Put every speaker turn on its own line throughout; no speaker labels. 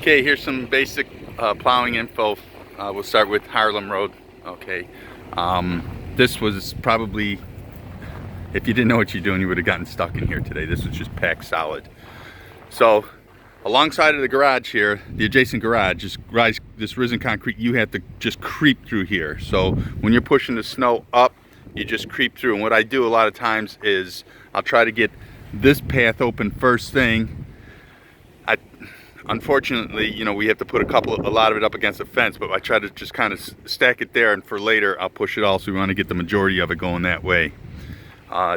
Okay, here's some basic plowing info. We'll start with Harlem Road. Okay, this was probably, if you didn't know what you're doing, you would have gotten stuck in here today. This was just packed solid. So alongside of the garage here, the adjacent garage, this risen concrete, you have to just creep through here. So when you're pushing the snow up, you just creep through. And what I do a lot of times is I'll try to get this path open first thing. Unfortunately, you know, we have to put a lot of it up against the fence, but I try to just kind of stack it there, and for later I'll push it all, so we want to get the majority of it going that way.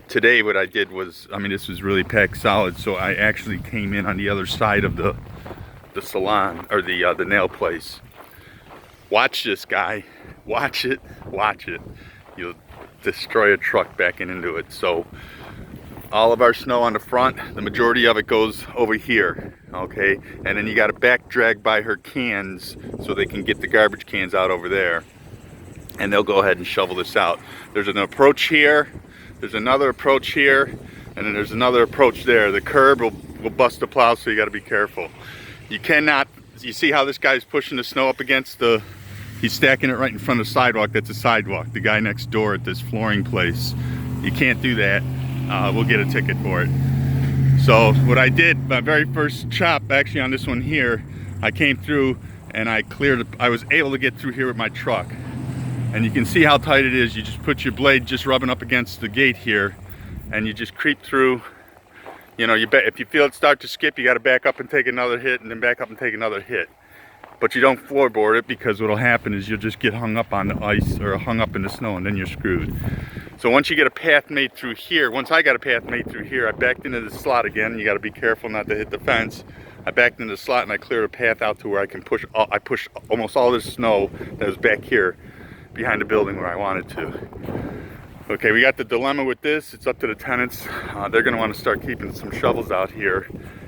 Today what I did was, I mean, this was really packed solid, so I actually came in on the other side of the salon, or the nail place. Watch this, guy. Watch it. Watch it. You'll destroy a truck backing into it. So all of our snow on the front, the majority of it goes over here, okay? And then you got to back drag by her cans so they can get the garbage cans out over there. And they'll go ahead and shovel this out. There's an approach here, there's another approach here, and then there's another approach there. The curb will bust the plow, so you got to be careful. You cannot, you see how this guy's pushing the snow up against he's stacking it right in front of the sidewalk. That's a sidewalk. The guy next door at this flooring place, you can't do that. We'll get a ticket for it. So what I did, my very first chop actually on this one here, I came through and I was able to get through here with my truck. And you can see how tight it is. You just put your blade just rubbing up against the gate here, and you just creep through. You know, if you feel it start to skip, you got to back up and take another hit, and then back up and take another hit. But you don't floorboard it, because what'll happen is you'll just get hung up on the ice or hung up in the snow, and then you're screwed. So once you get a path made through here, once I got a path made through here, I backed into the slot again. You got to be careful not to hit the fence. I backed into the slot and I cleared a path out to where I can push. I pushed almost all this snow that was back here behind the building where I wanted to. Okay, we got the dilemma with this. It's up to the tenants. They're going to want to start keeping some shovels out here.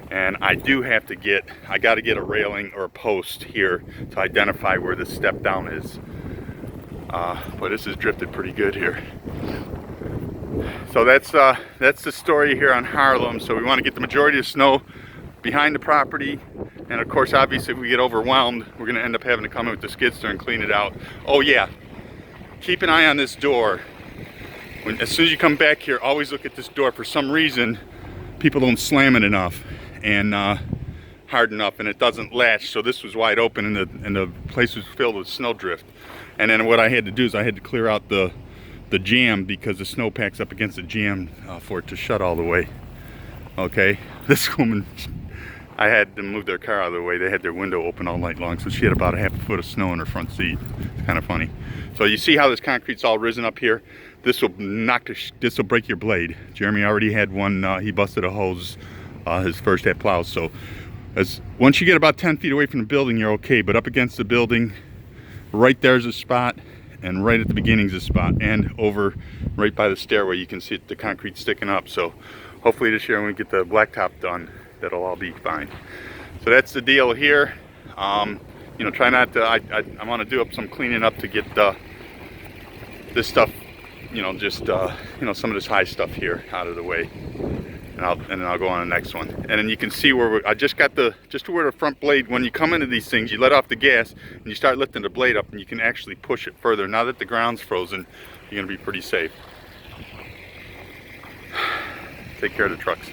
And I got to get a railing or a post here to identify where the step down is. But this has drifted pretty good here. So that's the story here on Harlem. So we want to get the majority of snow behind the property. And of course, obviously, if we get overwhelmed, we're going to end up having to come in with the skid steer and clean it out. Oh yeah, keep an eye on this door. As soon as you come back here, always look at this door. For some reason, people don't slam it enough and hard enough, and it doesn't latch. So this was wide open, and the place was filled with snowdrift. And then what I had to do is I had to clear out the jam, because the snow packs up against the jam for it to shut all the way. Okay, this woman, I had to move their car out of the way. They had their window open all night long, so she had about a half a foot of snow in her front seat. It's kind of funny. So you see how this concrete's all risen up here? This will break your blade. Jeremy already had one. He busted a hose his first at plows. So once you get about 10 feet away from the building, you're okay. But up against the building, right there's a spot, and right at the beginning's a spot, and over right by the stairway, you can see the concrete sticking up. So hopefully this year when we get the blacktop done, that'll all be fine. So that's the deal here. You know, try not to, I want to do up some cleaning up to get this stuff, you know, just you know, some of this high stuff here out of the way, and then I'll go on the next one. And then you can see where I just got just to where the front blade, when you come into these things, you let off the gas and you start lifting the blade up, and you can actually push it further. Now that the ground's frozen, you're gonna be pretty safe. Take care of the trucks.